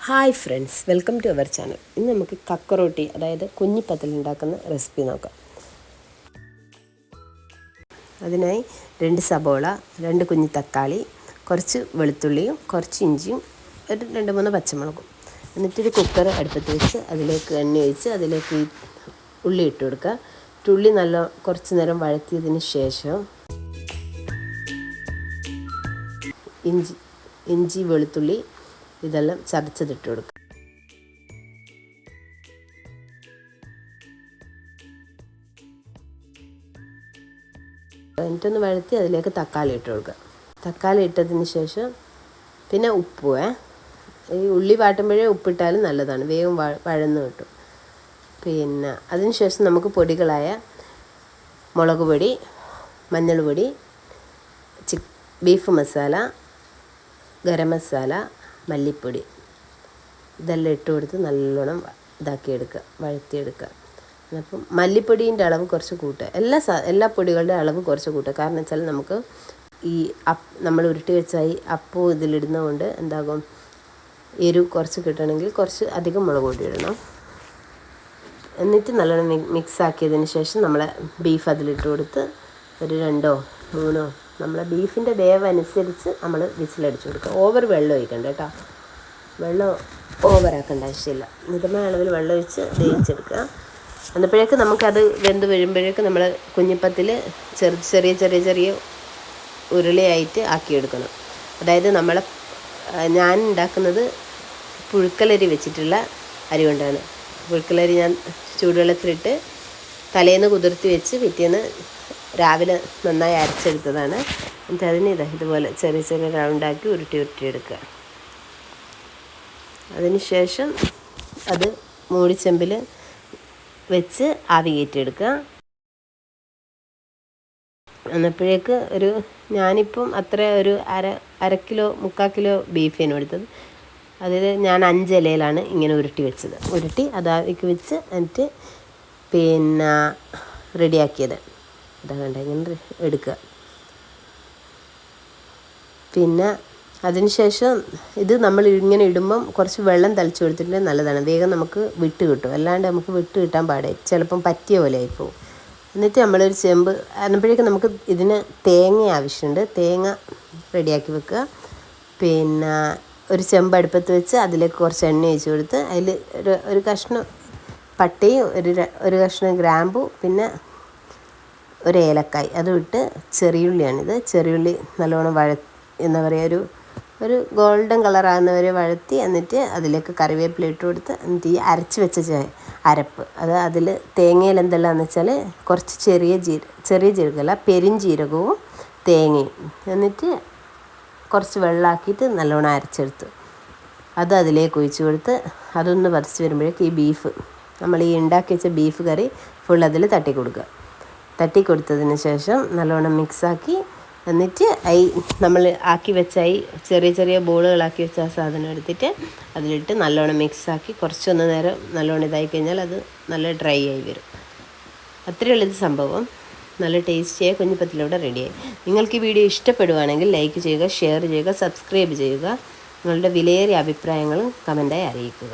Hi friends, welcome to our channel. ഇന്ന് നമുക്ക് കക്കറോട്ടി അതായത് കുഞ്ഞിപ്പത്തിൽ ഉണ്ടാക്കുന്ന റെസിപ്പി നോക്കാം. അതിനായി 2 സബോള, 2 കുഞ്ഞി തക്കാളി, കുറച്ച് വെളുത്തുള്ളിയും കുറച്ച് ഇഞ്ചിയും, ഒരു 2-3 പച്ചമുളകും. എന്നിട്ടൊരു കുക്കർ അടുപ്പത്ത് വെച്ച് അതിലേക്ക് എണ്ണ ഒഴിച്ച് അതിലേക്ക് ഉള്ളി ഇട്ട് കൊടുക്കുക. ഉള്ളി കുറച്ച് നേരം വഴറ്റിയതിന് ശേഷം ഇഞ്ചി വെളുത്തുള്ളി ഇതെല്ലാം ചതച്ചതിട്ട് കൊടുക്കുക. എന്നിട്ടൊന്ന് വഴറ്റി അതിലേക്ക് തക്കാളി ഇട്ട് കൊടുക്കുക. തക്കാളി ഇട്ടതിന് ശേഷം പിന്നെ ഉപ്പ്, ഈ ഉള്ളി വാട്ടുമ്പോഴേ ഉപ്പിട്ടാലും നല്ലതാണ്, വേഗം വഴന്ന് കിട്ടും. പിന്നെ അതിന് ശേഷം നമുക്ക് പൊടികളായ മുളക് പൊടി, മഞ്ഞൾ പൊടി, ബീഫ് മസാല, ഗരം മസാല, മല്ലിപ്പൊടി ഇതെല്ലാം ഇട്ട് കൊടുത്ത് നല്ലോണം ഇതാക്കിയെടുക്കുക, വഴറ്റിയെടുക്കുക. അപ്പം മല്ലിപ്പൊടീൻ്റെ അളവ് കുറച്ച് കൂട്ടുക, എല്ലാ പൊടികളുടെ അളവ് കുറച്ച് കൂട്ടുക. കാരണം വെച്ചാൽ നമുക്ക് ഈ നമ്മൾ ഉരുട്ടി വെച്ച ഈ അപ്പം ഇതിലിടുന്നതുകൊണ്ട് എന്താകും, എരിവ് കുറച്ച് കിട്ടണമെങ്കിൽ കുറച്ച് അധികം മുളക് പൊടി ഇടണം. എന്നിട്ട് നല്ലോണം മിക്സ് ആക്കിയതിന് ശേഷം നമ്മൾ ബീഫ് അതിലിട്ട് കൊടുത്ത് ഒരു 2-3 നമ്മളെ ബീഫിൻ്റെ വേവ് അനുസരിച്ച് നമ്മൾ വിസിലടിച്ച് കൊടുക്കുക. ഓവർ വെള്ളം ഒഴിക്കണ്ട കേട്ടോ, വെള്ളം ഓവറാക്കേണ്ട ആവശ്യമില്ല. മിതമായ അളവിൽ വെള്ളം ഒഴിച്ച് വേവിച്ചെടുക്കുക. അന്നപ്പോഴേക്ക് നമുക്കത് വെന്ത് വരുമ്പോഴേക്ക് നമ്മൾ കുഞ്ഞിപ്പത്തിൽ ചെറിയ ഉരുളയായിട്ട് ആക്കിയെടുക്കണം. അതായത് ഞാൻ ഉണ്ടാക്കുന്നത് പുഴുക്കലരി വെച്ചിട്ടുള്ള അരി കൊണ്ടാണ്. പുഴുക്കലരി ഞാൻ ചൂടുവെള്ളത്തിലിട്ട് തലേന്ന് കുതിർത്തി വെച്ച് പിറ്റേന്ന് രാവിലെ നന്നായി അരച്ചെടുത്തതാണ്. എന്നിട്ട് അതിന് ഇതുപോലെ ചെറിയ റൗണ്ടാക്കി ഉരുട്ടിയെടുക്കുക. അതിന് ശേഷം അത് മൂടിച്ചെമ്പിൽ വെച്ച് ആവി കയറ്റിയെടുക്കുക. എന്നപ്പോഴേക്ക് ഞാനിപ്പം ഒരു അര കിലോ 3/4 കിലോ ബീഫിനും എടുത്തത്. അതിൽ ഞാൻ 5 ഇലയിലാണ് ഇങ്ങനെ ഉരുട്ടി അതാക്കി വെച്ച് എന്നിട്ട് പിന്നെ റെഡിയാക്കിയത്. ഇതാ കണ്ട, ഇങ്ങനെ എടുക്കുക. പിന്നെ അതിന് ശേഷം ഇത് നമ്മൾ ഇങ്ങനെ ഇടുമ്പം കുറച്ച് വെള്ളം തളിച്ച് കൊടുത്തിട്ടുണ്ടെങ്കിൽ നല്ലതാണ്, വേഗം നമുക്ക് വിട്ട് കിട്ടും. അല്ലാണ്ട് നമുക്ക് വിട്ട് കിട്ടാൻ പാടെ, ചിലപ്പം പറ്റിയ പോലെ ആയിപ്പോവും. എന്നിട്ട് നമ്മളൊരു ചെമ്പ് അന്നപ്പോഴേക്കും നമുക്ക് ഇതിന് തേങ്ങ ആവശ്യമുണ്ട്. തേങ്ങ റെഡിയാക്കി വെക്കുക. പിന്നെ ഒരു ചെമ്പ് അടുപ്പത്ത് വെച്ച് അതിലേക്ക് കുറച്ച് എണ്ണ ഒഴിച്ച് കൊടുത്ത് അതിൽ ഒരു കഷ്ണം പട്ടയും ഒരു കഷ്ണം ഗ്രാമ്പു, പിന്നെ ഒരു ഏലക്കായ് അതും ഇട്ട്, ചെറിയുള്ളിയാണിത്. ചെറിയുള്ളി നല്ലോണം എന്താ പറയുക, ഒരു ഗോൾഡൻ കളറാകുന്നവരെ വഴറ്റി, എന്നിട്ട് അതിലേക്ക് കറിവേപ്പില ഇട്ട് കൊടുത്ത്, എന്നിട്ട് ഈ അരച്ച് വെച്ച അരപ്പ് അതിൽ തേങ്ങയിൽ എന്തെല്ലാമെന്ന് വെച്ചാൽ കുറച്ച് ചെറിയ ജീരകമല്ല, പെരിഞ്ജീരകവും തേങ്ങയും, എന്നിട്ട് കുറച്ച് വെള്ളമാക്കിയിട്ട് നല്ലോണം അരച്ചെടുത്ത് അത് അതിലേക്ക് ഒഴിച്ച് കൊടുത്ത് അതൊന്ന് പറിച്ച് വരുമ്പോഴേക്ക് ഈ ബീഫ്, നമ്മൾ ഈ ഉണ്ടാക്കി വെച്ച ബീഫ് കറി ഫുൾ അതിൽ തട്ടി കൊടുത്തതിന് ശേഷം നല്ലോണം മിക്സാക്കി, എന്നിട്ട് നമ്മൾ ആക്കി വെച്ച ചെറിയ ബോളുകളാക്കി വെച്ച ആ സാധനം എടുത്തിട്ട് അതിലിട്ട് നല്ലോണം മിക്സാക്കി കുറച്ചൊന്ന് നേരം നല്ലോണം ഇതായി കഴിഞ്ഞാൽ അത് നല്ല ഡ്രൈ ആയി വരും. അത്രയുള്ളത് സംഭവം. നല്ല ടേസ്റ്റിയായ കുഞ്ഞിപ്പത്തിലൂടെ റെഡിയായി. നിങ്ങൾക്ക് ഈ വീഡിയോ ഇഷ്ടപ്പെടുവാണെങ്കിൽ ലൈക്ക് ചെയ്യുക, ഷെയർ ചെയ്യുക, സബ്സ്ക്രൈബ് ചെയ്യുക. നിങ്ങളുടെ വിലയേറിയ അഭിപ്രായങ്ങളും കമൻറ്റായി അറിയിക്കുക.